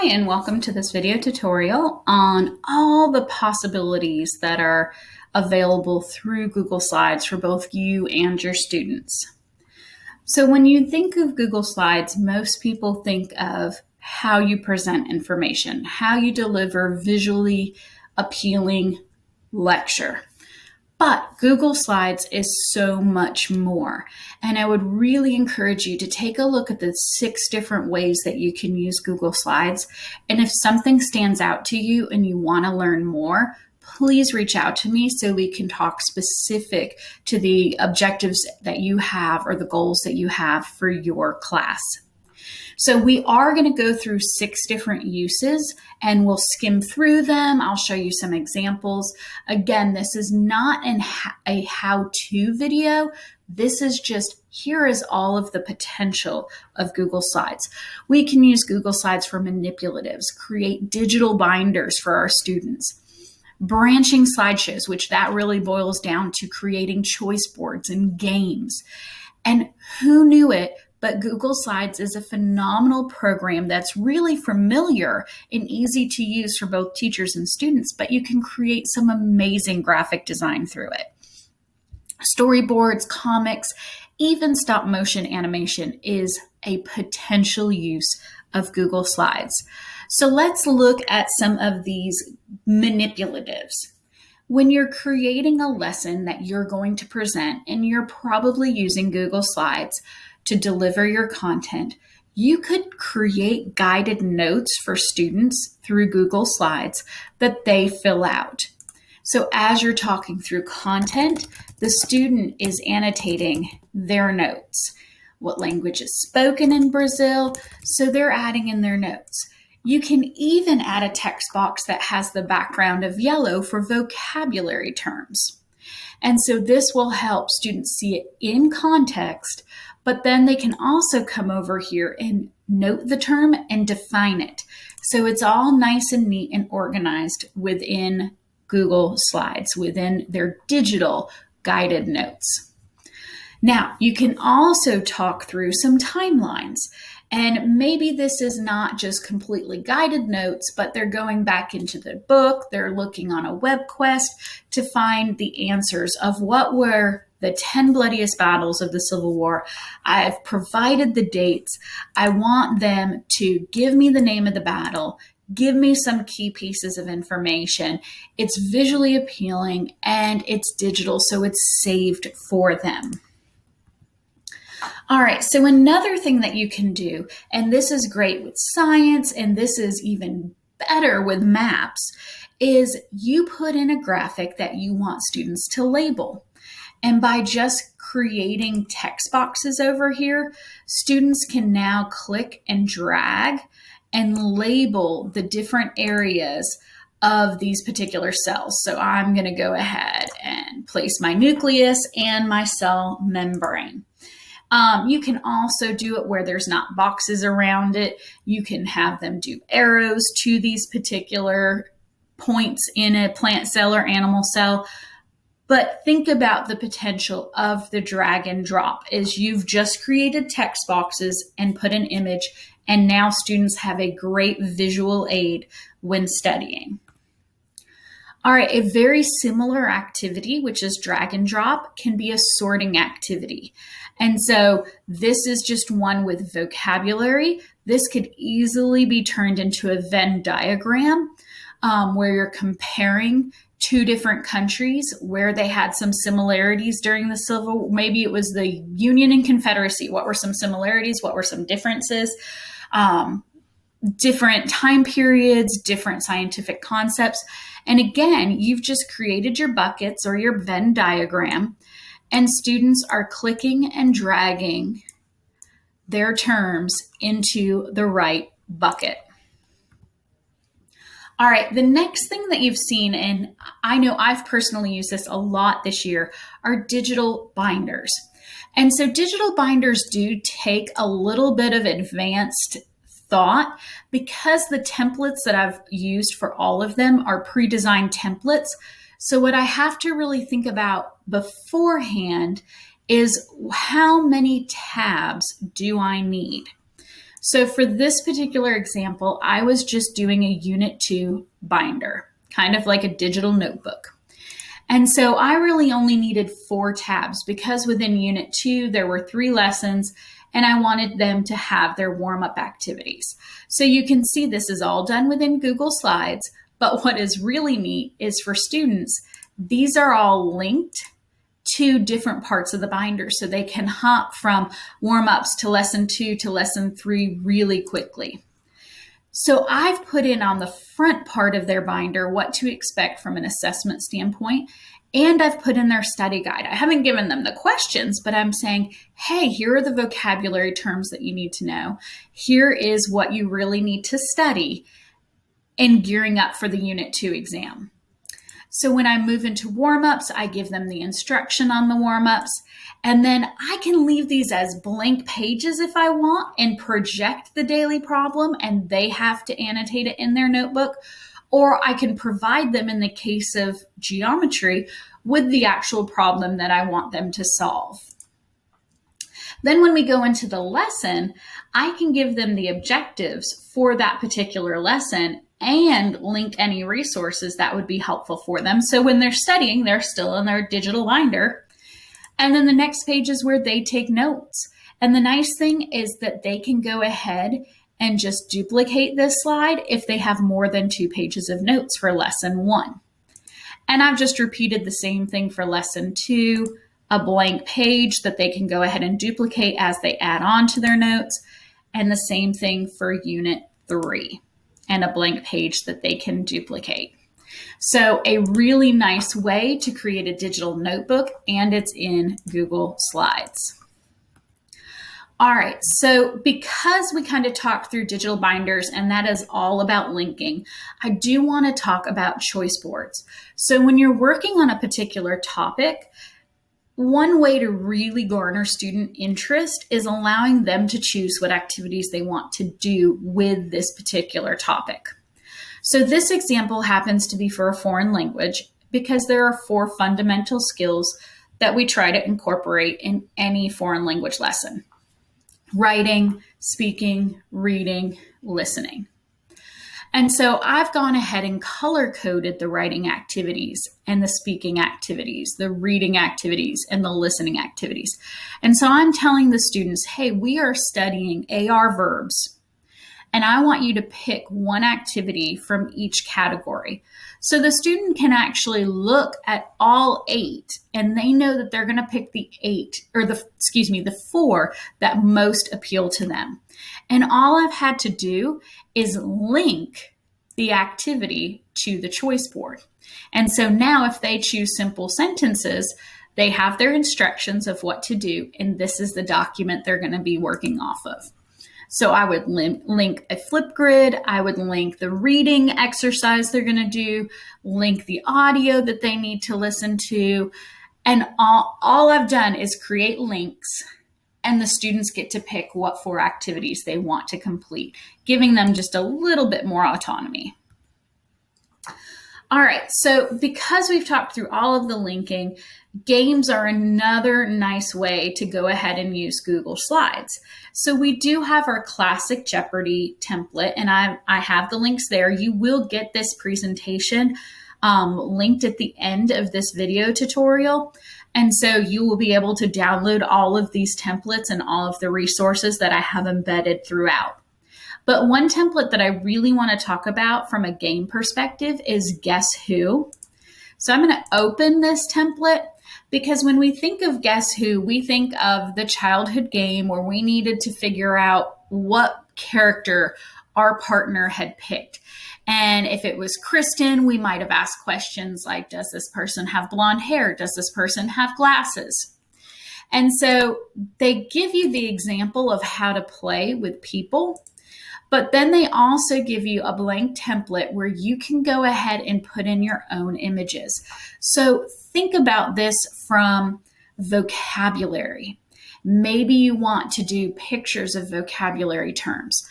Hi, and welcome to this video tutorial on all the possibilities that are available through Google Slides for both you and your students. So when you think of Google Slides, most people think of how you present information, how you deliver visually appealing lecture. But Google Slides is so much more. And I would really encourage you to take a look at the 6 different ways that you can use Google Slides. And if something stands out to you and you want to learn more, please reach out to me so we can talk specific to the objectives that you have or the goals that you have for your class. So we are going to go through 6 different uses and we'll skim through them. I'll show you some examples. Again, this is not a how-to video. This is just, here is all of the potential of Google Slides. We can use Google Slides for manipulatives, create digital binders for our students, branching slideshows, which that really boils down to creating choice boards and games. And who knew it? But Google Slides is a phenomenal program that's really familiar and easy to use for both teachers and students, but you can create some amazing graphic design through it. Storyboards, comics, even stop motion animation is a potential use of Google Slides. So let's look at some of these manipulatives. When you're creating a lesson that you're going to present and you're probably using Google Slides to deliver your content, you could create guided notes for students through Google Slides that they fill out. So as you're talking through content, the student is annotating their notes. What language is spoken in Brazil? So they're adding in their notes. You can even add a text box that has the background of yellow for vocabulary terms. And so this will help students see it in context, but then they can also come over here and note the term and define it. So it's all nice and neat and organized within Google Slides, within their digital guided notes. Now, you can also talk through some timelines. And maybe this is not just completely guided notes, but they're going back into the book. They're looking on a web quest to find the answers of what were the 10 bloodiest battles of the Civil War. I've provided the dates. I want them to give me the name of the battle, give me some key pieces of information. It's visually appealing and it's digital, so it's saved for them. All right, so another thing that you can do, and this is great with science, and this is even better with maps, is you put in a graphic that you want students to label. And by just creating text boxes over here, students can now click and drag and label the different areas of these particular cells. So I'm going to go ahead and place my nucleus and my cell membrane. You can also do it where there's not boxes around it. You can have them do arrows to these particular points in a plant cell or animal cell. But think about the potential of the drag and drop is you've just created text boxes and put an image, and now students have a great visual aid when studying. All right, a very similar activity, which is drag and drop, can be a sorting activity. And so this is just one with vocabulary. This could easily be turned into a Venn diagram where you're comparing 2 different countries where they had some similarities during the Civil War. Maybe it was the Union and Confederacy. What were some similarities? What were some differences? Different time periods, different scientific concepts. And again, you've just created your buckets or your Venn diagram, and students are clicking and dragging their terms into the right bucket. All right, the next thing that you've seen, and I know I've personally used this a lot this year, are digital binders. And so digital binders do take a little bit of advanced thought because the templates that I've used for all of them are pre-designed templates. So what I have to really think about beforehand is how many tabs do I need? So for this particular example, I was just doing a Unit 2 binder, kind of like a digital notebook. And so I really only needed 4 tabs because within Unit 2, there were 3 lessons and I wanted them to have their warm-up activities. So you can see this is all done within Google Slides, but what is really neat is for students, these are all linked to different parts of the binder so they can hop from warm-ups to lesson 2 to lesson 3 really quickly. So I've put in on the front part of their binder what to expect from an assessment standpoint, and I've put in their study guide. I haven't given them the questions, but I'm saying, hey, here are the vocabulary terms that you need to know. Here is what you really need to study in gearing up for the Unit 2 exam. So when I move into warm-ups, I give them the instruction on the warm-ups, and then I can leave these as blank pages if I want and project the daily problem and they have to annotate it in their notebook, or I can provide them in the case of geometry with the actual problem that I want them to solve. Then when we go into the lesson, I can give them the objectives for that particular lesson and link any resources that would be helpful for them. So when they're studying, they're still in their digital binder. And then the next page is where they take notes. And the nice thing is that they can go ahead and just duplicate this slide if they have more than 2 pages of notes for lesson 1. And I've just repeated the same thing for lesson 2, a blank page that they can go ahead and duplicate as they add on to their notes. And the same thing for Unit 3. And a blank page that they can duplicate. So a really nice way to create a digital notebook, and it's in Google Slides. All right, so because we kind of talked through digital binders and that is all about linking, I do want to talk about choice boards. So when you're working on a particular topic, one way to really garner student interest is allowing them to choose what activities they want to do with this particular topic. So this example happens to be for a foreign language because there are 4 fundamental skills that we try to incorporate in any foreign language lesson: writing, speaking, reading, listening. And so I've gone ahead and color-coded the writing activities and the speaking activities, the reading activities, and the listening activities. And so I'm telling the students, hey, we are studying AR verbs, and I want you to pick one activity from each category. So the student can actually look at all 8, and they know that they're going to pick the 4 that most appeal to them. And all I've had to do is link the activity to the choice board. And so now if they choose simple sentences, they have their instructions of what to do, and this is the document they're going to be working off of. So I would link a Flipgrid, I would link the reading exercise they're going to do, link the audio that they need to listen to, and all I've done is create links, and the students get to pick what 4 activities they want to complete, giving them just a little bit more autonomy. All right, so because we've talked through all of the linking, games are another nice way to go ahead and use Google Slides. So we do have our classic Jeopardy template, and I have the links there. You will get this presentation linked at the end of this video tutorial. And so you will be able to download all of these templates and all of the resources that I have embedded throughout. But one template that I really want to talk about from a game perspective is Guess Who. So I'm going to open this template because when we think of Guess Who, we think of the childhood game where we needed to figure out what character our partner had picked. And if it was Kristen, we might have asked questions like, does this person have blonde hair? Does this person have glasses? And so they give you the example of how to play with people, but then they also give you a blank template where you can go ahead and put in your own images. So think about this from vocabulary. Maybe you want to do pictures of vocabulary terms.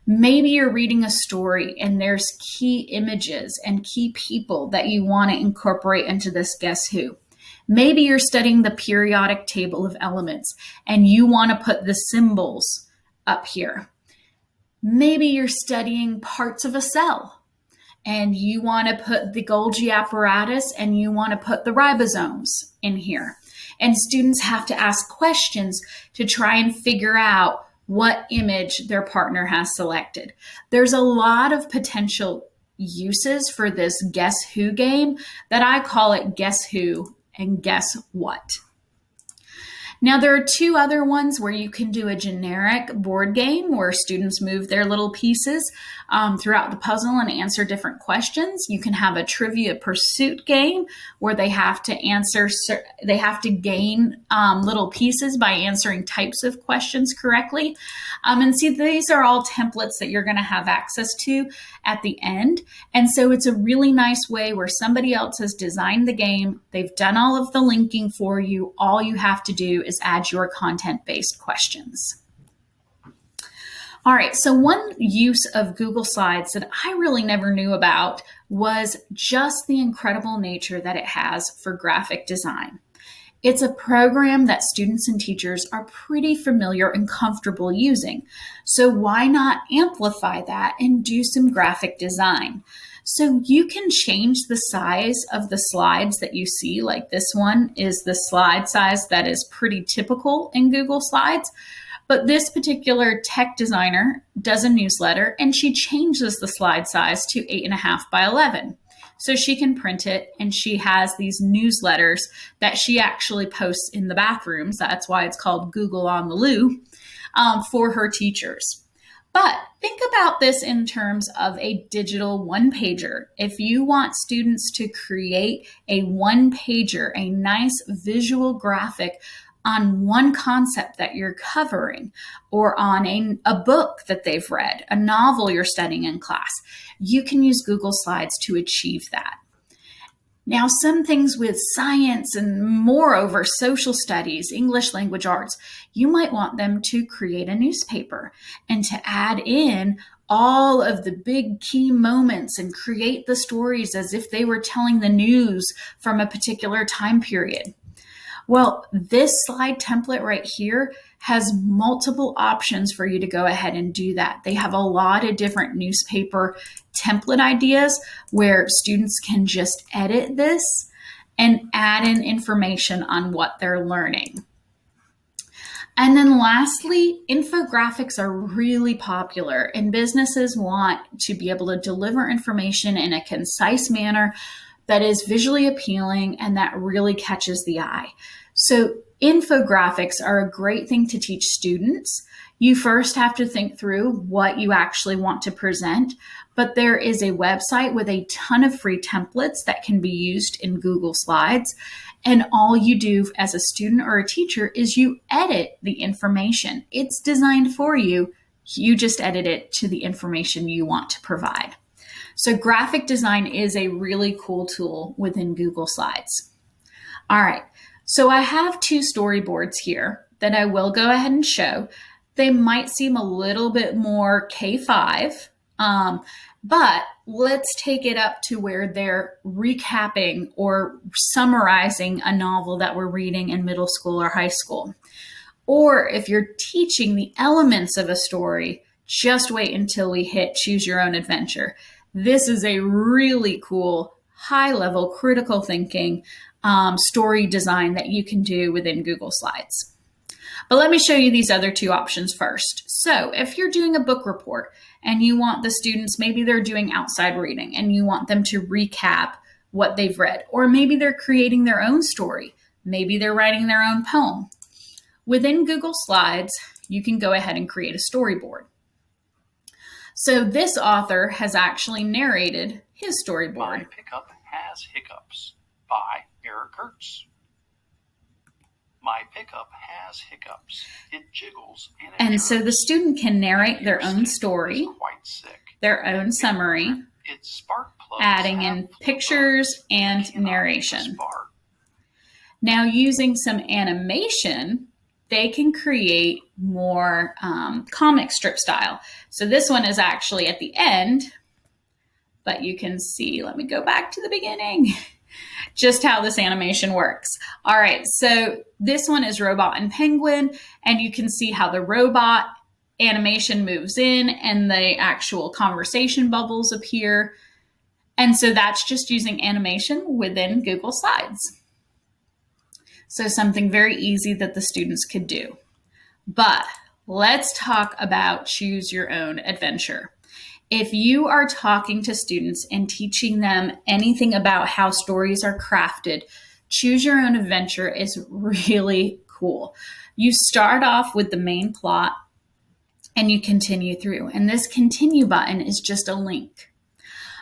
Maybe you're reading a story and there's key images and key people that you want to incorporate into this Guess Who. Maybe you're studying the periodic table of elements and you want to put the symbols up here. Maybe you're studying parts of a cell and you want to put the Golgi apparatus and you want to put the ribosomes in here. And students have to ask questions to try and figure out what image their partner has selected. There's a lot of potential uses for this Guess Who game that I call it Guess Who and Guess What. Now, there are two other ones where you can do a generic board game where students move their little pieces throughout the puzzle and answer different questions. You can have a trivia pursuit game where they have to gain little pieces by answering types of questions correctly. And see, these are all templates that you're going to have access to at the end. And so it's a really nice way where somebody else has designed the game. They've done all of the linking for you. All you have to do is add your content-based questions. All right, so one use of Google Slides that I really never knew about was just the incredible nature that it has for graphic design. It's a program that students and teachers are pretty familiar and comfortable using. So why not amplify that and do some graphic design? So you can change the size of the slides that you see, like this one is the slide size that is pretty typical in Google Slides. But this particular tech designer does a newsletter and she changes the slide size to 8.5 by 11. So she can print it, and she has these newsletters that she actually posts in the bathrooms. That's why it's called Google on the Loo for her teachers. But think about this in terms of a digital one-pager. If you want students to create a one-pager, a nice visual graphic on one concept that you're covering, or on a book that they've read, a novel you're studying in class, you can use Google Slides to achieve that. Now, some things with science and moreover social studies, English language arts, you might want them to create a newspaper and to add in all of the big key moments and create the stories as if they were telling the news from a particular time period. Well, this slide template right here has multiple options for you to go ahead and do that. They have a lot of different newspaper template ideas where students can just edit this and add in information on what they're learning. And then lastly, infographics are really popular, and businesses want to be able to deliver information in a concise manner that is visually appealing and that really catches the eye. So infographics are a great thing to teach students. You first have to think through what you actually want to present, but there is a website with a ton of free templates that can be used in Google Slides. And all you do as a student or a teacher is you edit the information. It's designed for you. You just edit it to the information you want to provide. So graphic design is a really cool tool within Google Slides. All right, so I have two storyboards here that I will go ahead and show. They might seem a little bit more K-5, but let's take it up to where they're recapping or summarizing a novel that we're reading in middle school or high school. Or if you're teaching the elements of a story, just wait until we hit Choose Your Own Adventure. This is a really cool, high-level, critical thinking story design that you can do within Google Slides. But let me show you these other two options first. So if you're doing a book report and you want the students, maybe they're doing outside reading and you want them to recap what they've read, or maybe they're creating their own story. Maybe they're writing their own poem. Within Google Slides, you can go ahead and create a storyboard. So this author has actually narrated his storyboard. My pickup has hiccups by Eric Kurtz. My pickup has hiccups. It jiggles and so the student can narrate their own story, their own summary, adding in pictures and narration. Now, using some animation, they can create more comic strip style. So this one is actually at the end, but you can see, let me go back to the beginning, just how this animation works. All right, so this one is Robot and Penguin, and you can see how the robot animation moves in and the actual conversation bubbles appear. And so that's just using animation within Google Slides. So something very easy that the students could do. But let's talk about choose your own adventure. If you are talking to students and teaching them anything about how stories are crafted, choose your own adventure is really cool. You start off with the main plot and you continue through. And this continue button is just a link.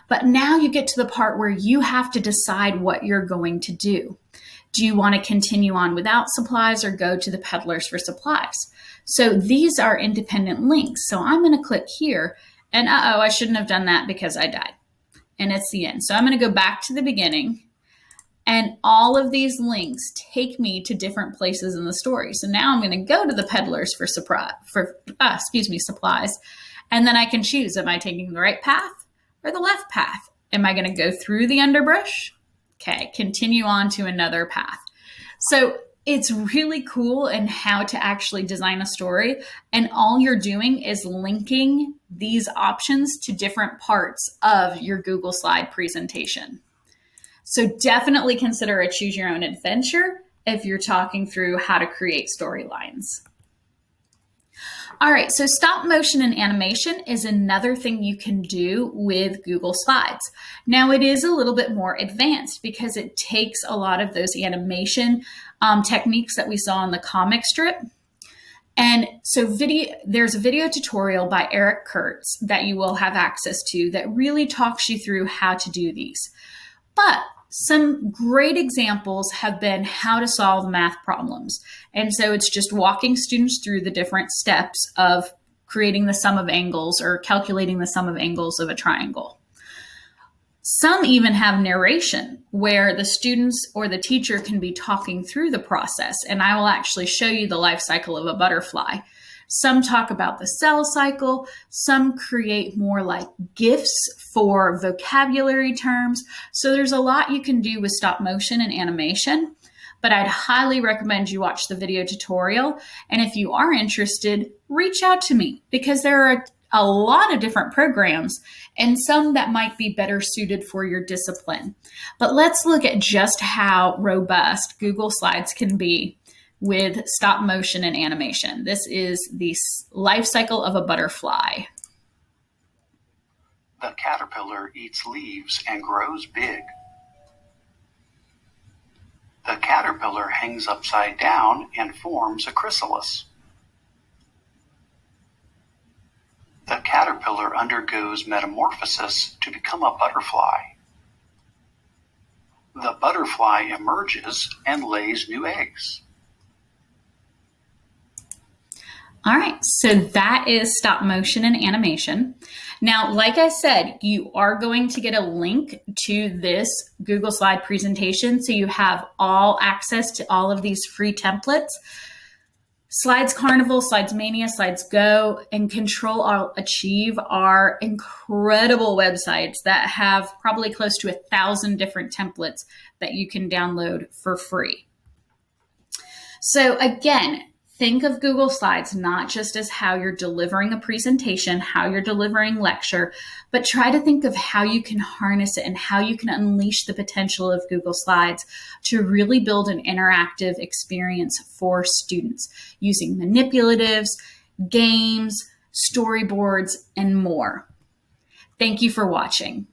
But now you get to the part where you have to decide what you're going to do. Do you want to continue on without supplies or go to the peddlers for supplies? So these are independent links. So I'm going to click here and I shouldn't have done that because I died. And it's the end. So I'm going to go back to the beginning and all of these links take me to different places in the story. So now I'm going to go to the peddlers for supplies. And then I can choose, am I taking the right path or the left path? Am I going to go through the underbrush? Okay, continue on to another path. So it's really cool in how to actually design a story. And all you're doing is linking these options to different parts of your Google Slide presentation. So definitely consider a choose your own adventure if you're talking through how to create storylines. All right, so stop motion and animation is another thing you can do with Google Slides. Now it is a little bit more advanced because it takes a lot of those animation techniques that we saw in the comic strip. And so there's a video tutorial by Eric Kurtz that you will have access to that really talks you through how to do these. But some great examples have been how to solve math problems. And so it's just walking students through the different steps of creating the sum of angles or calculating the sum of angles of a triangle. Some even have narration where the students or the teacher can be talking through the process. And I will actually show you the life cycle of a butterfly. Some talk about the cell cycle. Some create more like GIFs for vocabulary terms. So there's a lot you can do with stop motion and animation, but I'd highly recommend you watch the video tutorial. And if you are interested, reach out to me because there are a lot of different programs and some that might be better suited for your discipline. But let's look at just how robust Google Slides can be with stop motion and animation. This is the life cycle of a butterfly. The caterpillar eats leaves and grows big. The caterpillar hangs upside down and forms a chrysalis. The caterpillar undergoes metamorphosis to become a butterfly. The butterfly emerges and lays new eggs. All right, so that is stop motion and animation. Now, like I said, you are going to get a link to this Google Slide presentation, so you have all access to all of these free templates. Slides Carnival, Slides Mania, Slides Go, and Control Alt Achieve are incredible websites that have probably close to 1,000 different templates that you can download for free. So again, think of Google Slides not just as how you're delivering a presentation, how you're delivering lecture, but try to think of how you can harness it and how you can unleash the potential of Google Slides to really build an interactive experience for students using manipulatives, games, storyboards, and more. Thank you for watching.